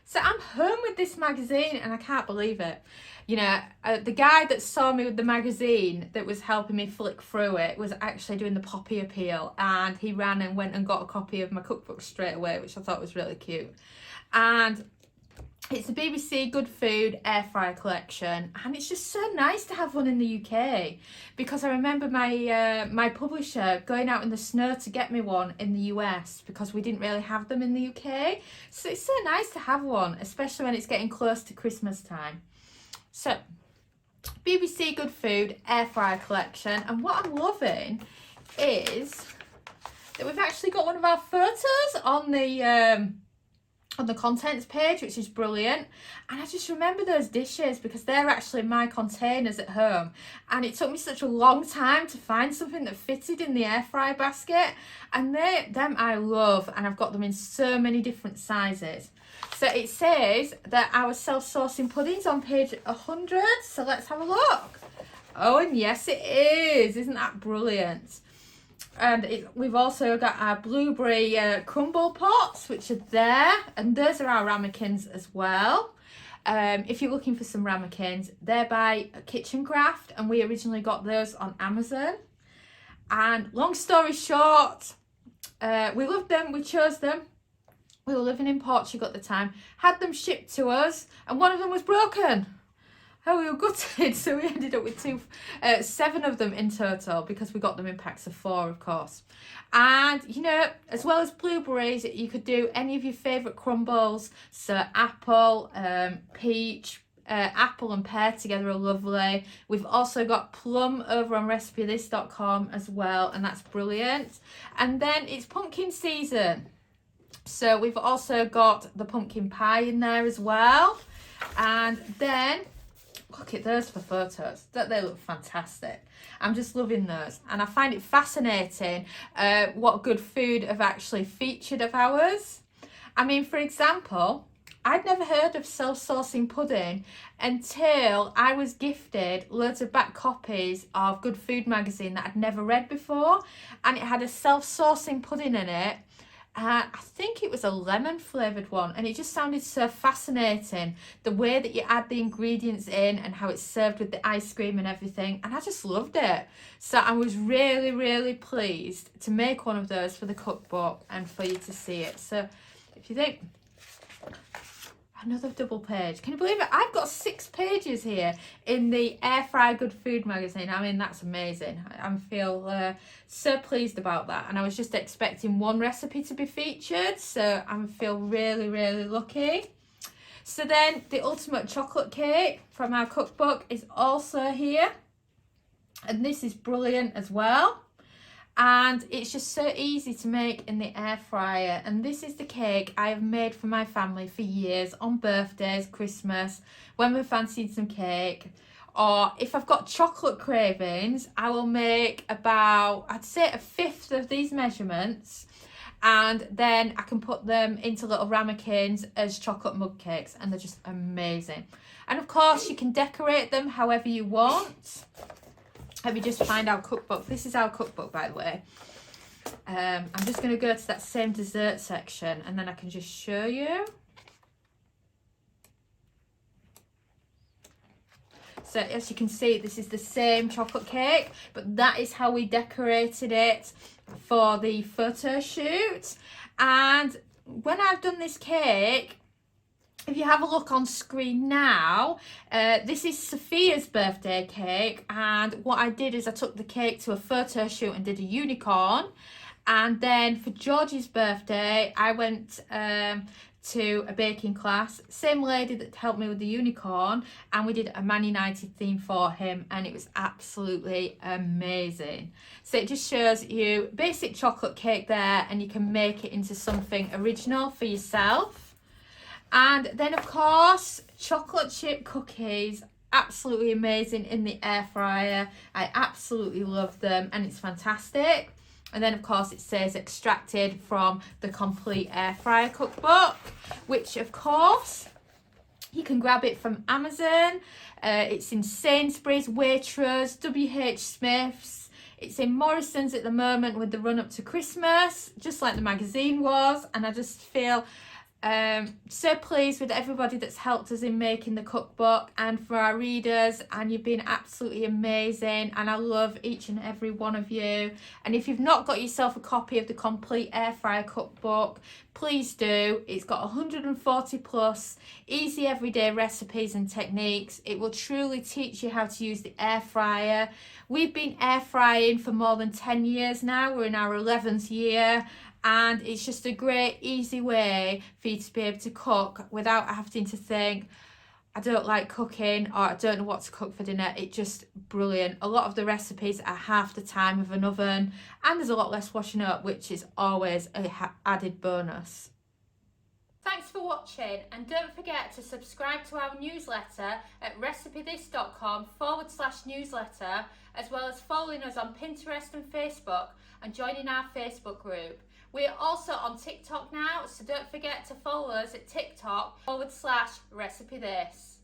So I'm home with this magazine and I can't believe it. You know, the guy that saw me with the magazine that was helping me flick through it was actually doing the Poppy appeal, and he ran and went and got a copy of my cookbook straight away, which I thought was really cute. And it's the BBC Good Food Air Fryer collection, and it's just so nice to have one in the UK, because I remember my publisher going out in the snow to get me one in the US because we didn't really have them in the UK. So it's so nice to have one, especially when it's getting close to Christmas time. So BBC Good Food Air Fryer collection, and what I'm loving is that we've actually got one of our photos on the contents page, which is brilliant. And I just remember those dishes because they're actually my containers at home, and it took me such a long time to find something that fitted in the air fry basket, and them I love, and I've got them in so many different sizes. So it says that our self-sourcing pudding's on page 100, so let's have a look. Oh, and yes it is. Isn't that brilliant? And we've also got our blueberry crumble pots, which are there, and those are our ramekins as well. If you're looking for some ramekins, they're by Kitchen Craft, and we originally got those on Amazon. And long story short, we loved them, we chose them. We were living in Portugal at the time, had them shipped to us, and one of them was broken. Oh, we were gutted, so we ended up with 7 of them in total, because we got them in packs of 4, of course. And, you know, as well as blueberries, you could do any of your favourite crumbles. So apple, peach, apple and pear together are lovely. We've also got plum over on recipethis.com as well, and that's brilliant. And then it's pumpkin season, so we've also got the pumpkin pie in there as well. And then look at those for photos. Don't they look fantastic? I'm just loving those, and I find it fascinating what good food have actually featured of ours. I mean, for example, I'd never heard of self-sourcing pudding until I was gifted loads of back copies of Good Food magazine that I'd never read before, and it had a self-sourcing pudding in it. I think it was a lemon flavoured one, and it just sounded so fascinating, the way that you add the ingredients in and how it's served with the ice cream and everything, and I just loved it. So I was really, really pleased to make one of those for the cookbook and for you to see it. So if you think, another double page, can you believe it? I've got 6 pages here in the Air Fry Good Food magazine. I mean, that's amazing. I feel so pleased about that, and I was just expecting one recipe to be featured, so I feel really, really lucky. So then the ultimate chocolate cake from our cookbook is also here, and this is brilliant as well. And it's just so easy to make in the air fryer. And this is the cake I have made for my family for years, on birthdays, Christmas, when we're fancying some cake. Or if I've got chocolate cravings, I will make about, I'd say, 1/5 of these measurements. And then I can put them into little ramekins as chocolate mug cakes. And they're just amazing. And of course, you can decorate them however you want. Let me just find our cookbook. This is our cookbook, by the way. I'm just going to go to that same dessert section, and then I can just show you. So as you can see, this is the same chocolate cake, but that is how we decorated it for the photo shoot. And when I've done this cake, if you have a look on screen now, this is Sophia's birthday cake, and what I did is I took the cake to a photo shoot and did a unicorn. And then for George's birthday, I went to a baking class, same lady that helped me with the unicorn, and we did a Man United theme for him, and it was absolutely amazing. So it just shows you basic chocolate cake there, and you can make it into something original for yourself. And then of course, chocolate chip cookies, absolutely amazing in the air fryer. I absolutely love them, and it's fantastic. And then of course it says extracted from the Complete Air Fryer Cookbook, which of course you can grab it from Amazon. It's in Sainsbury's, Waitrose, WH Smith's. It's in Morrison's at the moment with the run up to Christmas, just like the magazine was. And I just feel So pleased with everybody that's helped us in making the cookbook, and for our readers, and you've been absolutely amazing, and I love each and every one of you. And if you've not got yourself a copy of the Complete Air Fryer Cookbook, please do. It's got 140 plus easy everyday recipes and techniques. It will truly teach you how to use the air fryer. We've been air frying for more than 10 years now. We're in our 11th year. And it's just a great, easy way for you to be able to cook without having to think, I don't like cooking, or I don't know what to cook for dinner. It's just brilliant. A lot of the recipes are half the time of an oven, and there's a lot less washing up, which is always an added bonus. Thanks for watching, and don't forget to subscribe to our newsletter at recipethis.com/newsletter, as well as following us on Pinterest and Facebook and joining our Facebook group. We are also on TikTok now, so don't forget to follow us at TikTok /recipethis.